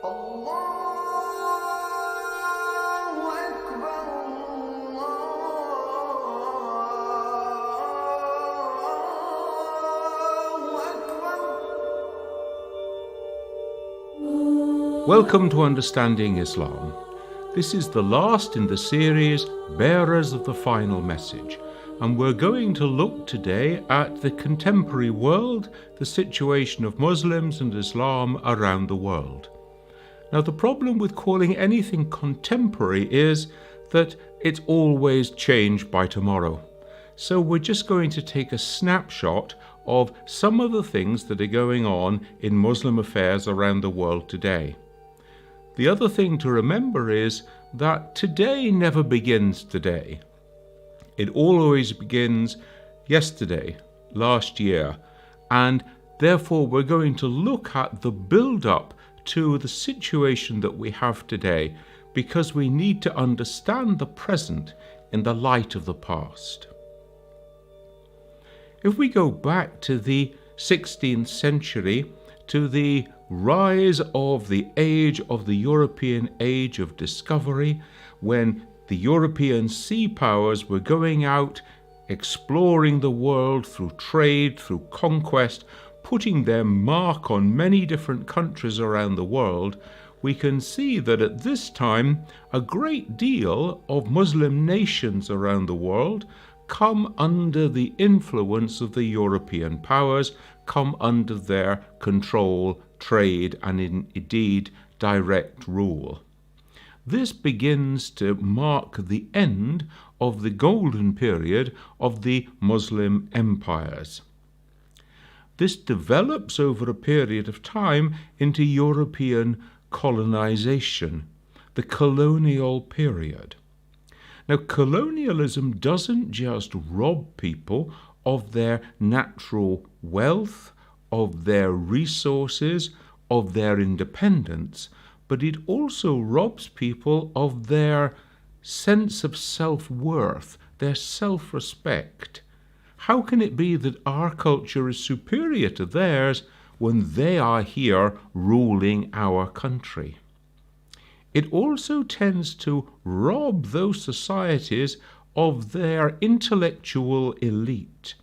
Welcome to Understanding Islam. This is the last in the series, Bearers of the Final Message, and we're going to look today at the contemporary world, the situation of Muslims and Islam around the world. Now, the problem with calling anything contemporary is that it's always changed by tomorrow. So we're just going to take a snapshot of some of the things that are going on in Muslim affairs around the world today. The other thing to remember is that today never begins today. It always begins yesterday, last year, and therefore we're going to look at the build-up to the situation that we have today, because we need to understand the present in the light of the past. If we go back to the 16th century, to the rise of the age of the European age of discovery, when the European sea powers were going out, exploring the world through trade, through conquest, putting their mark on many different countries around the world, we can see that at this time a great deal of Muslim nations around the world come under the influence of the European powers, come under their control, trade, and indeed direct rule. This begins to mark the end of the golden period of the Muslim empires. This develops over a period of time into European colonization, the colonial period. Now, colonialism doesn't just rob people of their natural wealth, of their resources, of their independence, but it also robs people of their sense of self-worth, their self-respect. How can it be that our culture is superior to theirs when they are here ruling our country? It also tends to rob those societies of their intellectual elite,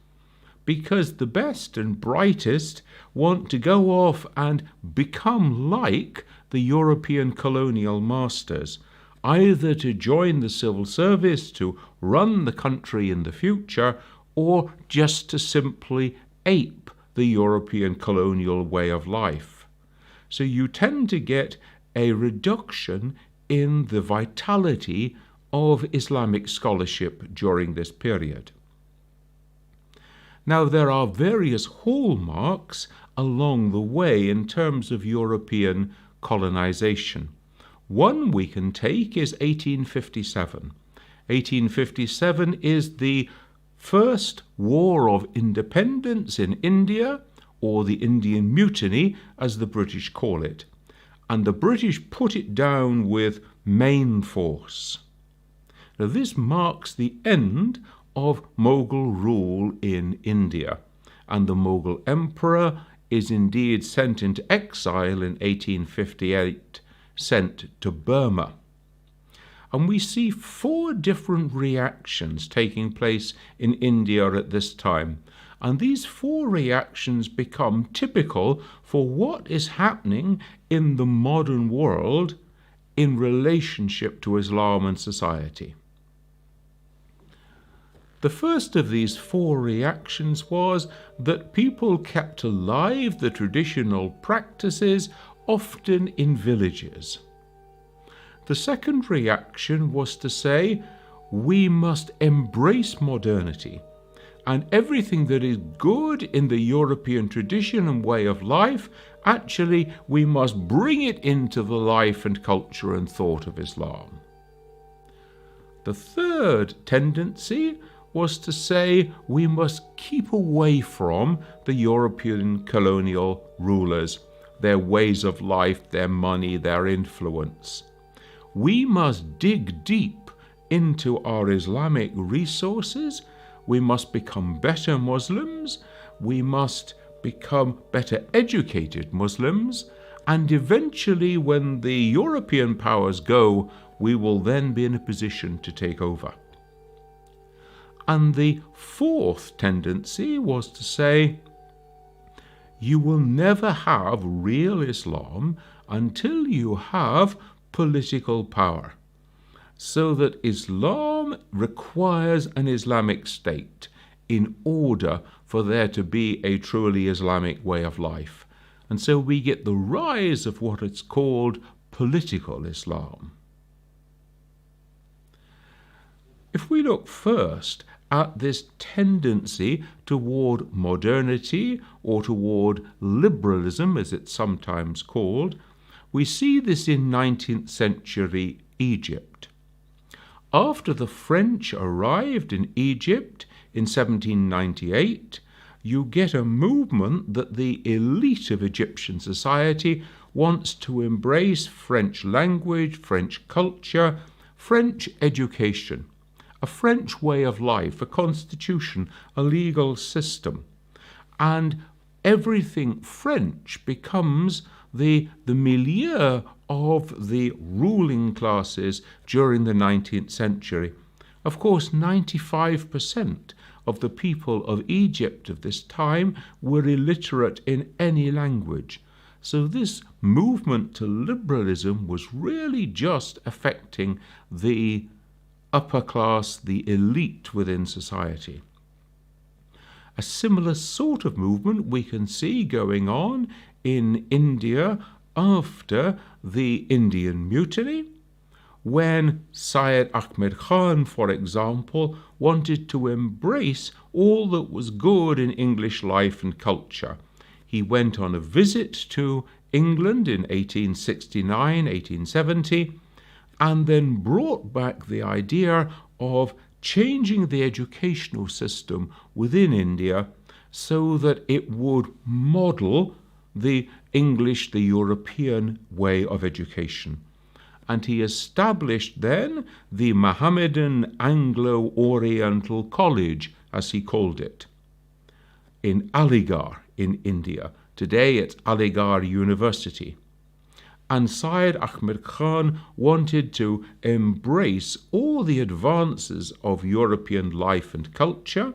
because the best and brightest want to go off and become like the European colonial masters, either to join the civil service, to run the country in the future, or just to simply ape the European colonial way of life. So you tend to get a reduction in the vitality of Islamic scholarship during this period. Now, there are various hallmarks along the way in terms of European colonization. One we can take is 1857. 1857 is the first war of independence in India, or the Indian Mutiny, as the British call it. And the British put it down with main force. Now, this marks the end of Mughal rule in India, and the Mughal emperor is indeed sent into exile in 1858, sent to Burma. And we see 4 different reactions taking place in India at this time. And these 4 reactions become typical for what is happening in the modern world in relationship to Islam and society. The first of these 4 reactions was that people kept alive the traditional practices, often in villages. The second reaction was to say, we must embrace modernity, and everything that is good in the European tradition and way of life, actually we must bring it into the life and culture and thought of Islam. The third tendency was to say we must keep away from the European colonial rulers, their ways of life, their money, their influence. We must dig deep into our Islamic resources. We must become better Muslims. We must become better educated Muslims. And eventually, when the European powers go, we will then be in a position to take over. And the fourth tendency was to say, you will never have real Islam until you have political power. So that Islam requires an Islamic state in order for there to be a truly Islamic way of life. And so we get the rise of what is called political Islam. If we look first at this tendency toward modernity or toward liberalism, as it's sometimes called, we see this in 19th century Egypt. After the French arrived in Egypt in 1798, you get a movement that the elite of Egyptian society wants to embrace French language, French culture, French education, a French way of life, a constitution, a legal system. And everything French becomes the milieu of the ruling classes during the 19th century. Of course, 95% of the people of Egypt of this time were illiterate in any language. So this movement to liberalism was really just affecting the upper class, the elite within society. A similar sort of movement we can see going on in India after the Indian Mutiny, when Syed Ahmed Khan, for example, wanted to embrace all that was good in English life and culture. He went on a visit to England in 1869, 1870, and then brought back the idea of changing the educational system within India so that it would model the English, the European way of education. And he established then the Mohammedan Anglo-Oriental College, as he called it, in Aligarh in India. Today it's Aligarh University. And Syed Ahmed Khan wanted to embrace all the advances of European life and culture,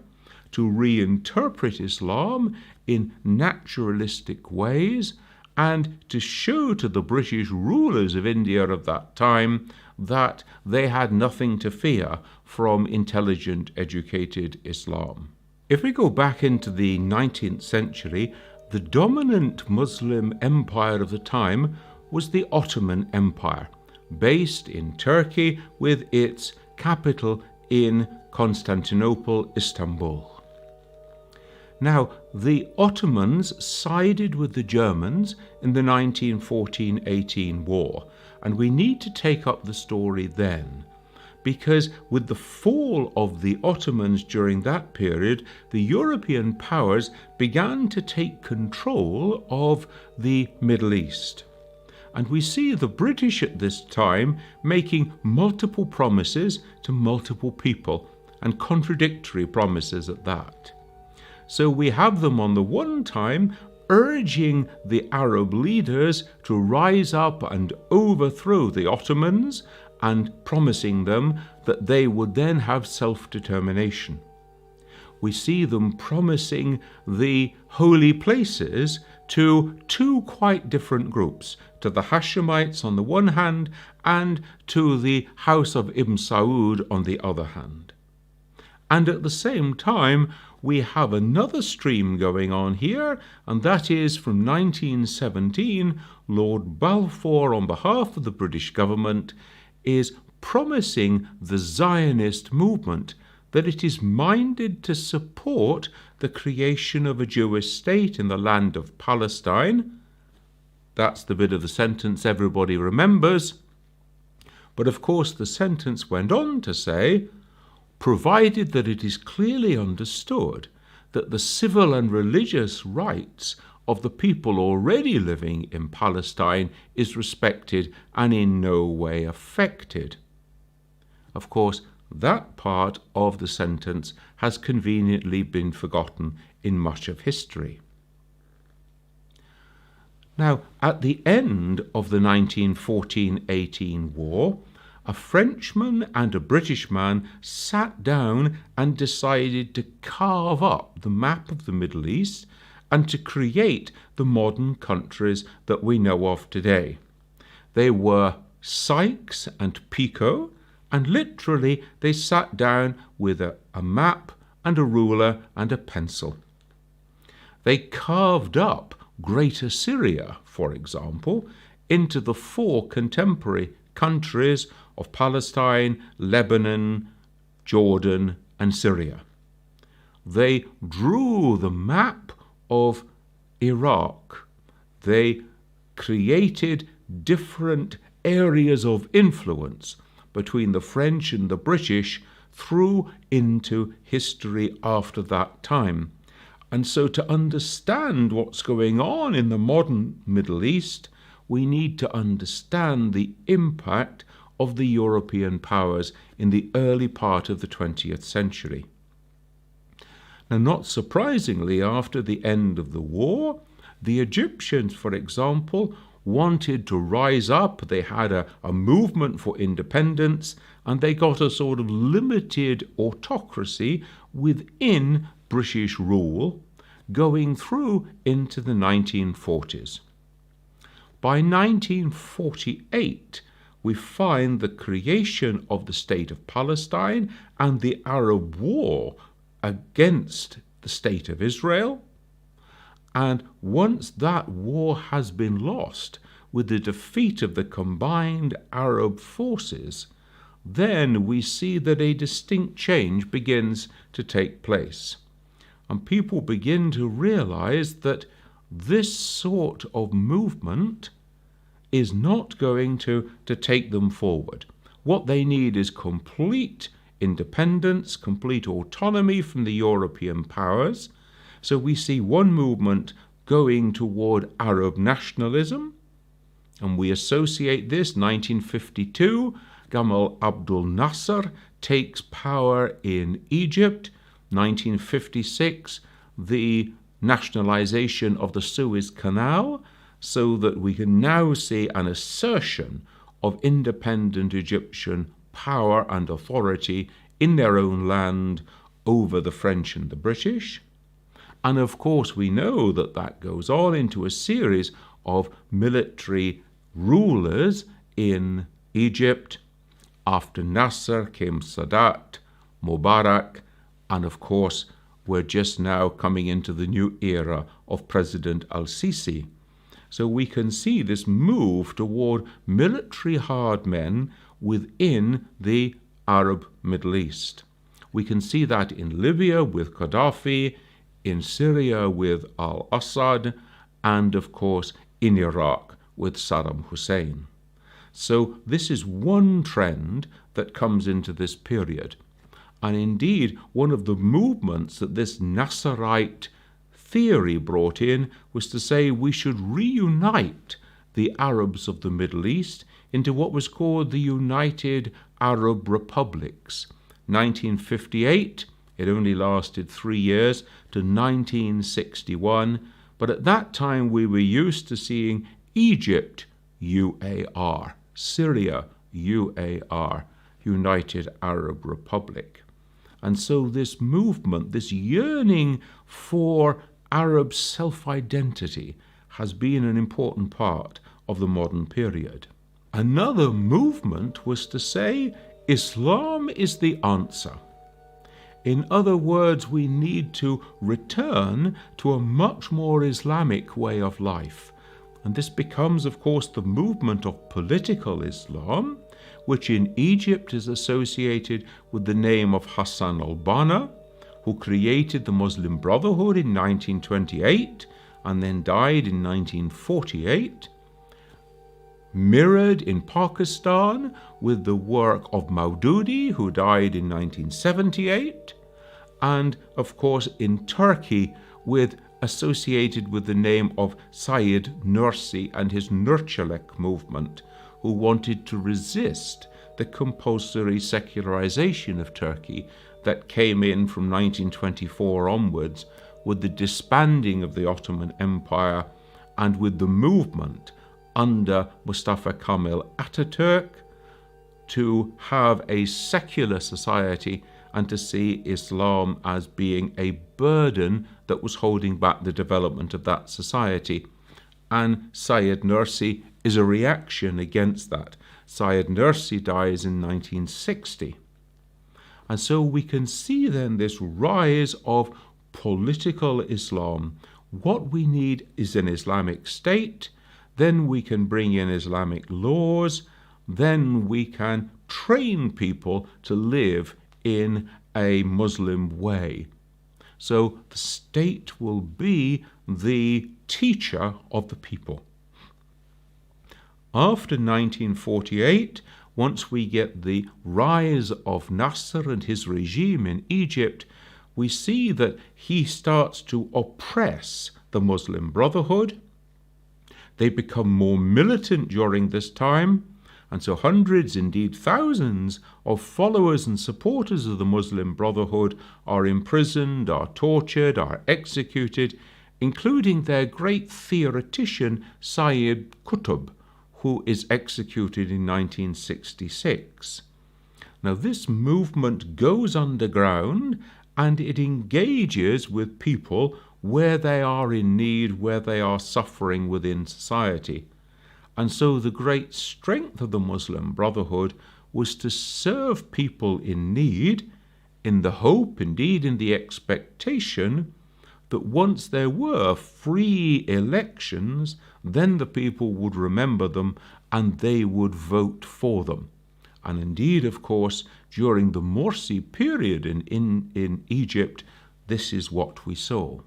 to reinterpret Islam in naturalistic ways, and to show to the British rulers of India of that time that they had nothing to fear from intelligent, educated Islam. If we go back into the 19th century, the dominant Muslim empire of the time was the Ottoman Empire, based in Turkey with its capital in Constantinople, Istanbul. Now, the Ottomans sided with the Germans in the 1914-18 war, and we need to take up the story then, because with the fall of the Ottomans during that period, the European powers began to take control of the Middle East. And we see the British at this time making multiple promises to multiple people, and contradictory promises at that. So we have them on the one time urging the Arab leaders to rise up and overthrow the Ottomans, and promising them that they would then have self-determination. We see them promising the holy places to two quite different groups, to the Hashemites on the one hand and to the House of Ibn Saud on the other hand. And at the same time, we have another stream going on here, and that is from 1917, Lord Balfour, on behalf of the British government, is promising the Zionist movement that it is minded to support the creation of a Jewish state in the land of Palestine. That's the bit of the sentence everybody remembers. But of course the sentence went on to say, provided that it is clearly understood that the civil and religious rights of the people already living in Palestine is respected and in no way affected. Of course, that part of the sentence has conveniently been forgotten in much of history. Now, at the end of the 1914-18 war, a Frenchman and a British man sat down and decided to carve up the map of the Middle East and to create the modern countries that we know of today. They were Sykes and Picot, and literally they sat down with a map and a ruler and a pencil. They carved up Greater Syria, for example, into the 4 contemporary countries of Palestine, Lebanon, Jordan, and Syria. They drew the map of Iraq. They created different areas of influence between the French and the British through into history after that time. And so to understand what's going on in the modern Middle East, we need to understand the impact of the European powers in the early part of the 20th century. Now, not surprisingly, after the end of the war, the Egyptians, for example, wanted to rise up. They had a movement for independence, and they got a sort of limited autocracy within British rule going through into the 1940s. By 1948, we find the creation of the State of Palestine and the Arab War against the State of Israel. And once that war has been lost with the defeat of the combined Arab forces, then we see that a distinct change begins to take place. And people begin to realize that this sort of movement is not going to take them forward. What they need is complete independence, complete autonomy from the European powers. So we see one movement going toward Arab nationalism, and we associate this, 1952, Gamal Abdel Nasser takes power in Egypt. 1956, the nationalization of the Suez Canal, so that we can now see an assertion of independent Egyptian power and authority in their own land over the French and the British. And of course, we know that that goes on into a series of military rulers in Egypt. After Nasser came Sadat, Mubarak, and of course, we're just now coming into the new era of President al-Sisi. So we can see this move toward military hard men within the Arab Middle East. We can see that in Libya with Gaddafi, in Syria with al-Assad, and of course in Iraq with Saddam Hussein. So this is one trend that comes into this period. And indeed, one of the movements that this Nasserite theory brought in was to say we should reunite the Arabs of the Middle East into what was called the United Arab Republics. 1958, it only lasted 3 years, to 1961, but at that time we were used to seeing Egypt, UAR, Syria, UAR, United Arab Republic. And so this movement, this yearning for Arab self-identity has been an important part of the modern period. Another movement was to say Islam is the answer. In other words, we need to return to a much more Islamic way of life. And this becomes, of course, the movement of political Islam, which in Egypt is associated with the name of Hassan al-Banna, who created the Muslim Brotherhood in 1928 and then died in 1948, mirrored in Pakistan with the work of Maududi, who died in 1978, and of course in Turkey associated with the name of Said Nursi and his Nurçalek movement, who wanted to resist the compulsory secularization of Turkey that came in from 1924 onwards with the disbanding of the Ottoman Empire and with the movement under Mustafa Kemal Ataturk to have a secular society and to see Islam as being a burden that was holding back the development of that society. And Syed Nursi is a reaction against that. Syed Nursi dies in 1960. And so we can see then this rise of political Islam. What we need is an Islamic state, then we can bring in Islamic laws, then we can train people to live in a Muslim way. So the state will be the teacher of the people. After 1948, once we get the rise of Nasser and his regime in Egypt, we see that he starts to oppress the Muslim Brotherhood. They become more militant during this time, and so hundreds, indeed thousands, of followers and supporters of the Muslim Brotherhood are imprisoned, are tortured, are executed, including their great theoretician Sayyid Qutb, who is executed in 1966. Now this movement goes underground and it engages with people where they are in need, where they are suffering within society. And so the great strength of the Muslim Brotherhood was to serve people in need, in the hope, indeed in the expectation, that once there were free elections, then the people would remember them and they would vote for them. And indeed, of course, during the Morsi period in Egypt, this is what we saw.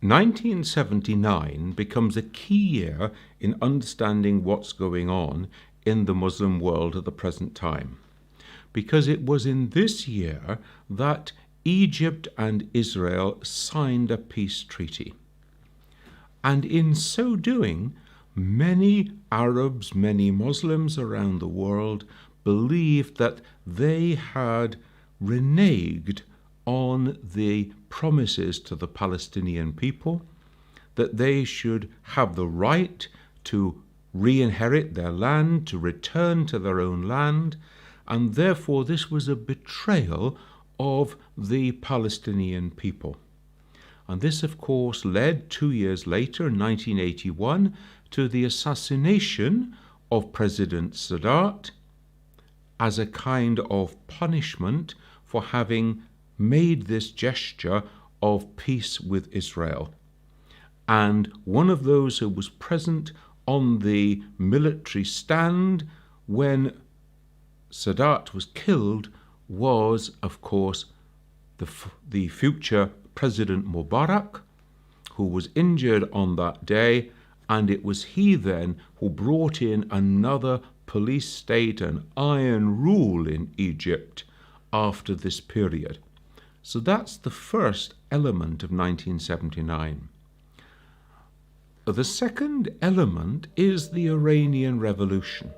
1979 becomes a key year in understanding what's going on in the Muslim world at the present time, because it was in this year that Egypt and Israel signed a peace treaty. And in so doing, many Arabs, many Muslims around the world believed that they had reneged on the promises to the Palestinian people, that they should have the right to re-inherit their land, to return to their own land, and therefore this was a betrayal of the Palestinian people. And this, of course, led 2 years later, in 1981, to the assassination of President Sadat as a kind of punishment for having made this gesture of peace with Israel. And one of those who was present on the military stand when Sadat was killed was, of course, the future President Mubarak, who was injured on that day, and it was he then who brought in another police state and iron rule in Egypt after this period. So that's the first element of 1979. The second element is the Iranian Revolution,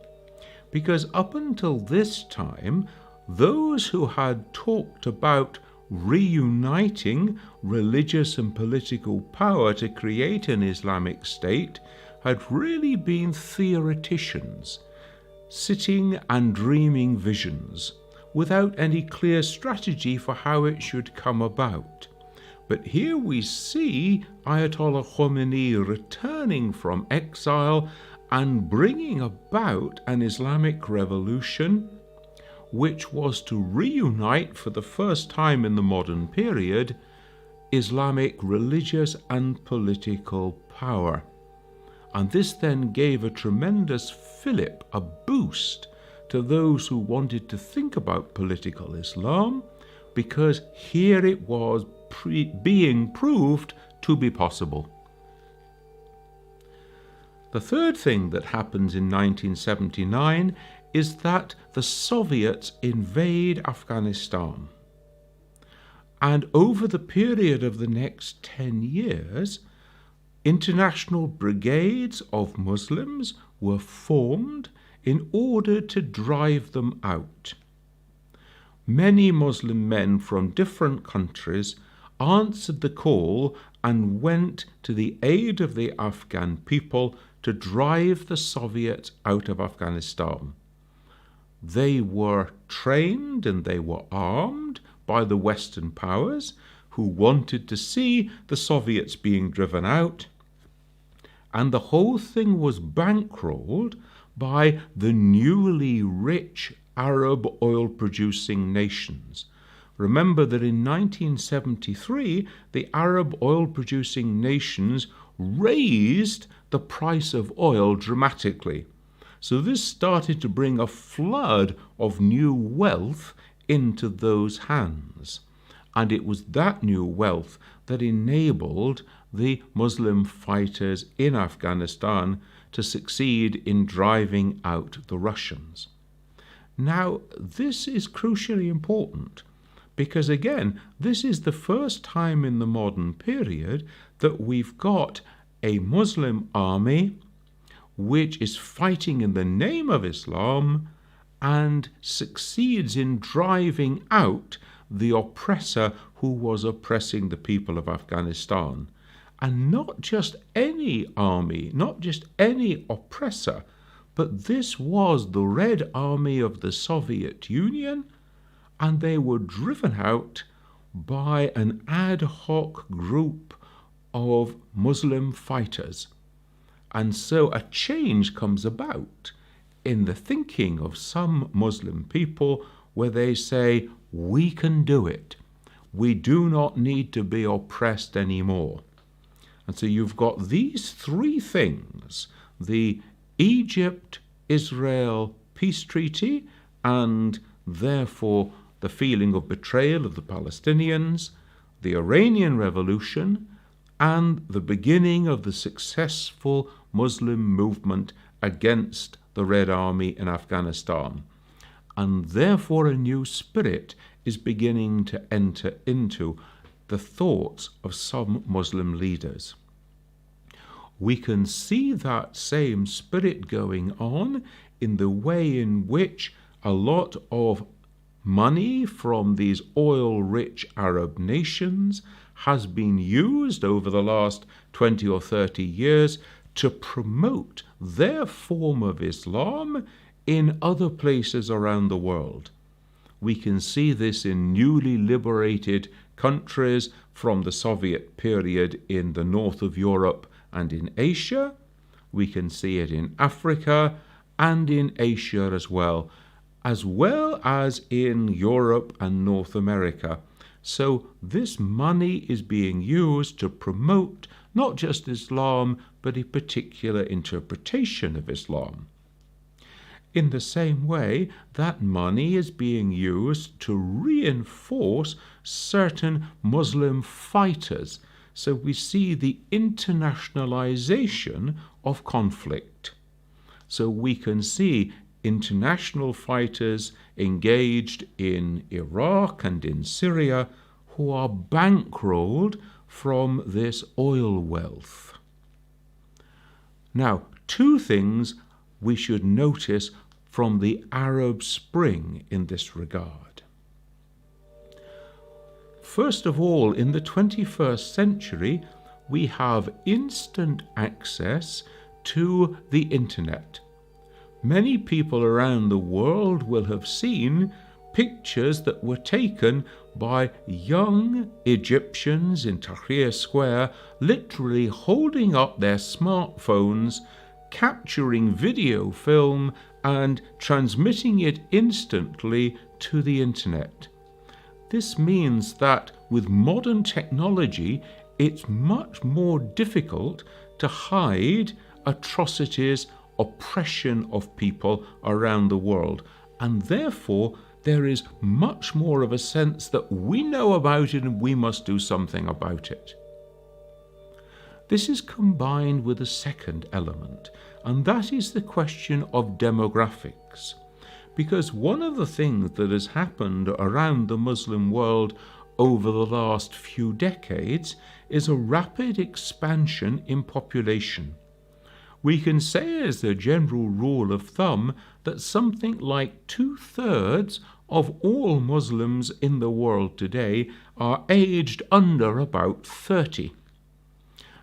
because up until this time, those who had talked about reuniting religious and political power to create an Islamic state had really been theoreticians, sitting and dreaming visions, without any clear strategy for how it should come about. But here we see Ayatollah Khomeini returning from exile and bringing about an Islamic revolution, which was to reunite for the first time in the modern period Islamic religious and political power. And this then gave a tremendous fillip, a boost, to those who wanted to think about political Islam, because here it was being proved to be possible. The third thing that happens in 1979 is that the Soviets invade Afghanistan. And over the period of the next 10 years, international brigades of Muslims were formed in order to drive them out. Many Muslim men from different countries answered the call and went to the aid of the Afghan people to drive the Soviets out of Afghanistan. They were trained and they were armed by the Western powers who wanted to see the Soviets being driven out, and the whole thing was bankrolled by the newly rich Arab oil-producing nations. Remember that in 1973, the Arab oil-producing nations raised the price of oil dramatically. So this started to bring a flood of new wealth into those hands. And it was that new wealth that enabled the Muslim fighters in Afghanistan to succeed in driving out the Russians. Now, this is crucially important because, again, this is the first time in the modern period that we've got a Muslim army which is fighting in the name of Islam and succeeds in driving out the oppressor who was oppressing the people of Afghanistan. And not just any army, not just any oppressor, but this was the Red Army of the Soviet Union, and they were driven out by an ad hoc group of Muslim fighters. And so a change comes about in the thinking of some Muslim people where they say, we can do it. We do not need to be oppressed anymore. And so you've got these three things: the Egypt-Israel peace treaty, and therefore the feeling of betrayal of the Palestinians, the Iranian Revolution, and the beginning of the successful Muslim movement against the Red Army in Afghanistan. And therefore a new spirit is beginning to enter into the thoughts of some Muslim leaders. We can see that same spirit going on in the way in which a lot of money from these oil-rich Arab nations has been used over the last 20 or 30 years to promote their form of Islam in other places around the world. We can see this in newly liberated countries from the Soviet period in the north of Europe and in Asia. We can see it in Africa and in Asia as well as in Europe and North America. So this money is being used to promote not just Islam, but a particular interpretation of Islam. In the same way, that money is being used to reinforce certain Muslim fighters. So we see the internationalization of conflict. So we can see international fighters engaged in Iraq and in Syria who are bankrolled from this oil wealth. Now, two things we should notice from the Arab Spring in this regard. First of all, in the 21st century, we have instant access to the internet. Many people around the world will have seen pictures that were taken by young Egyptians in Tahrir Square, literally holding up their smartphones, capturing video film and transmitting it instantly to the internet. This means that with modern technology, it's much more difficult to hide atrocities, oppression of people around the world, and therefore there is much more of a sense that we know about it and we must do something about it. This is combined with a second element, and that is the question of demographics. Because one of the things that has happened around the Muslim world over the last few decades is a rapid expansion in population. We can say as the general rule of thumb that something like 2/3 of all Muslims in the world today are aged under about 30.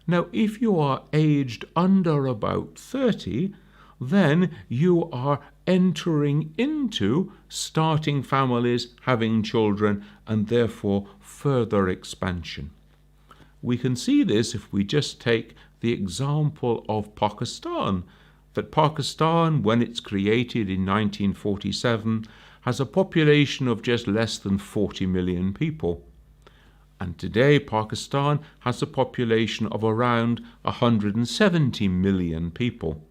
Now, if you are aged under about 30, then you are entering into starting families, having children, and therefore further expansion. We can see this if we just take the example of Pakistan, that Pakistan, when it's created in 1947, has a population of just less than 40 million people. And today Pakistan has a population of around 170 million people.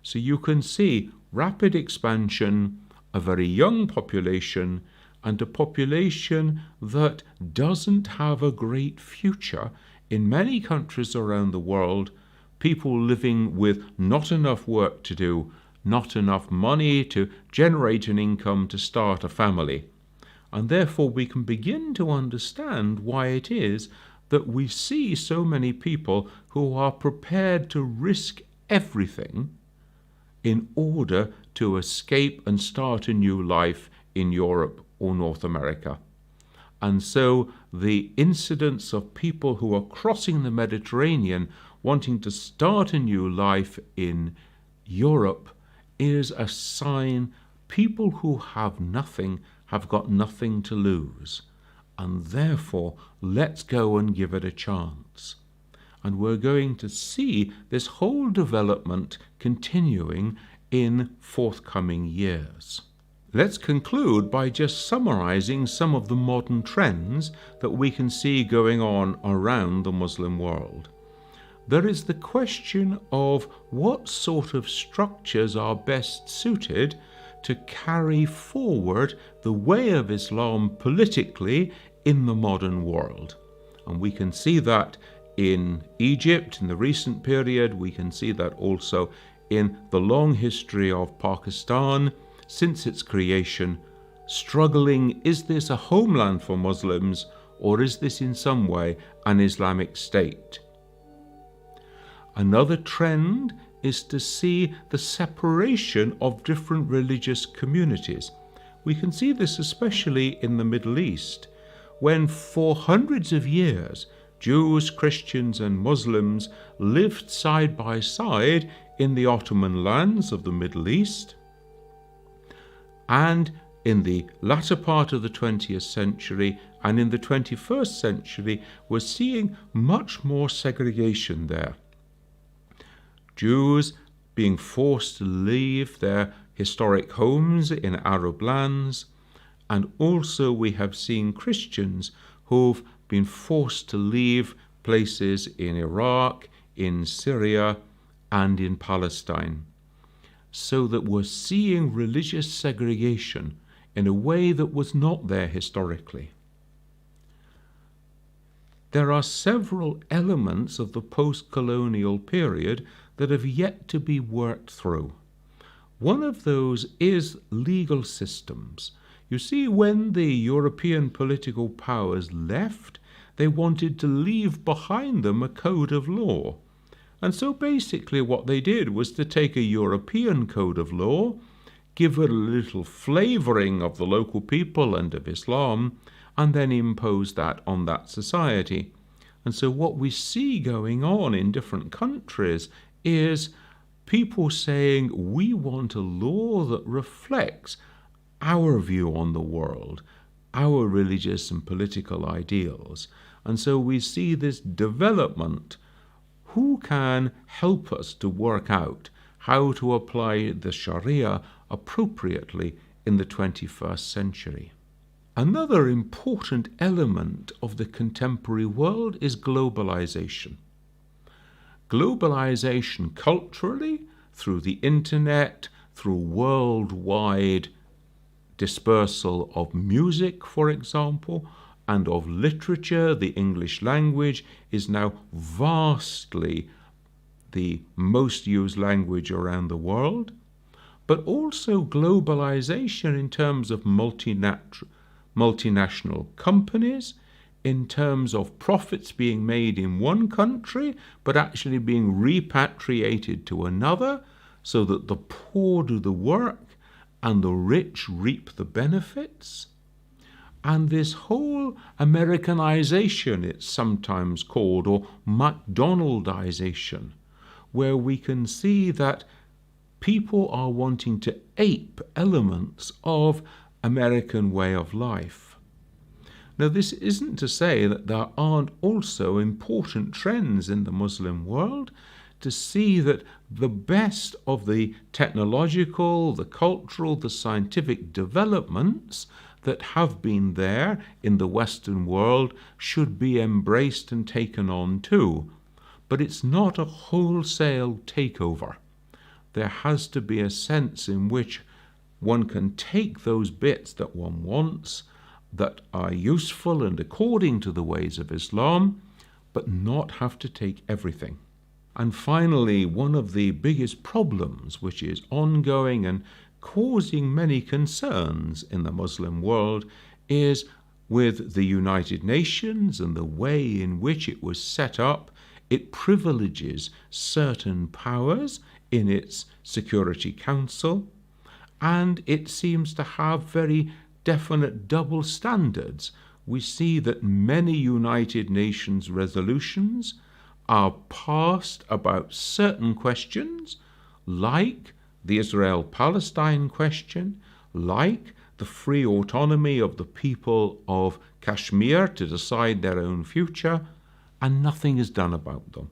So you can see rapid expansion, a very young population, and a population that doesn't have a great future. In many countries around the world, people living with not enough work to do, not enough money to generate an income to start a family. And therefore we can begin to understand why it is that we see so many people who are prepared to risk everything in order to escape and start a new life in Europe or North America. And so the incidence of people who are crossing the Mediterranean wanting to start a new life in Europe is a sign people who have nothing have got nothing to lose, and therefore let's go and give it a chance. And we're going to see this whole development continuing in forthcoming years. Let's conclude by just summarizing some of the modern trends that we can see going on around the Muslim world. There is the question of what sort of structures are best suited to carry forward the way of Islam politically in the modern world. And we can see that in Egypt in the recent period. We can see that also in the long history of Pakistan since its creation, struggling, is this a homeland for Muslims, or is this in some way an Islamic state? Another trend is to see the separation of different religious communities. We can see this especially in the Middle East, when for hundreds of years Jews, Christians and Muslims lived side by side in the Ottoman lands of the Middle East. And in the latter part of the 20th century and in the 21st century, we're seeing much more segregation there. Jews being forced to leave their historic homes in Arab lands, and also we have seen Christians who've been forced to leave places in Iraq, in Syria, and in Palestine. So that we're seeing religious segregation in a way that was not there historically. There are several elements of the post-colonial period that have yet to be worked through. One of those is legal systems. You see, when the European political powers left, they wanted to leave behind them a code of law. And so basically what they did was to take a European code of law, give it a little flavoring of the local people and of Islam, and then impose that on that society. And so what we see going on in different countries is people saying, we want a law that reflects our view on the world, our religious and political ideals. And so we see this development. Who can help us to work out how to apply the Sharia appropriately in the 21st century? Another important element of the contemporary world is globalization. Globalization culturally, through the internet, through worldwide dispersal of music, for example, and of literature. The English language is now vastly the most used language around the world, but also globalization in terms of multinational companies, in terms of profits being made in one country, but actually being repatriated to another, so that the poor do the work and the rich reap the benefits. And this whole Americanization, it's sometimes called, or McDonaldization, where we can see that people are wanting to ape elements of American way of life. Now, this isn't to say that there aren't also important trends in the Muslim world, to see that the best of the technological, the cultural, the scientific developments that have been there in the Western world should be embraced and taken on too. But it's not a wholesale takeover. There has to be a sense in which one can take those bits that one wants, that are useful and according to the ways of Islam, but not have to take everything. And finally, one of the biggest problems, which is ongoing and causing many concerns in the Muslim world, is with the United Nations and the way in which it was set up. It privileges certain powers in its Security Council, and it seems to have very definite double standards. We see that many United Nations resolutions are passed about certain questions, like the Israel-Palestine question, like the free autonomy of the people of Kashmir to decide their own future, and nothing is done about them.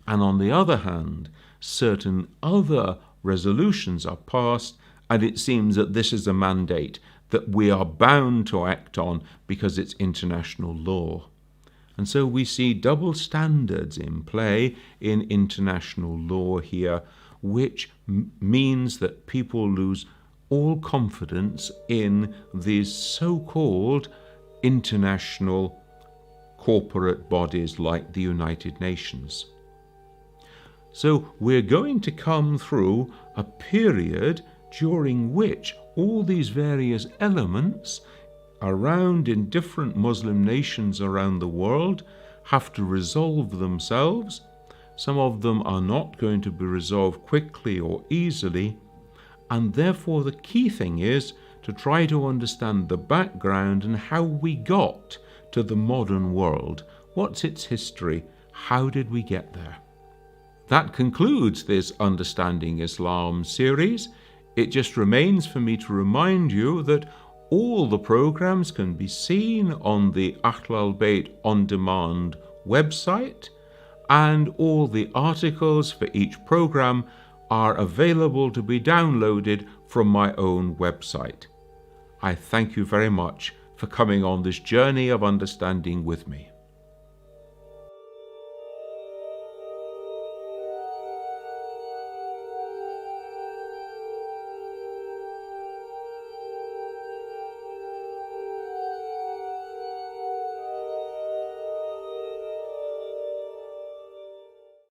And on the other hand, certain other resolutions are passed, and it seems that this is a mandate that we are bound to act on because it's international law. And so we see double standards in play in international law here, which means that people lose all confidence in these so-called international corporate bodies like the United Nations. So we're going to come through a period during which all these various elements around in different Muslim nations around the world have to resolve themselves. Some of them are not going to be resolved quickly or easily, and therefore the key thing is to try to understand the background and how we got to the modern world. What's its history? How did we get there? That concludes this Understanding Islam series. It just remains for me to remind you that all the programs can be seen on the Ahl al-Bayt on-demand website, and all the articles for each program are available to be downloaded from my own website. I thank you very much for coming on this journey of understanding with me.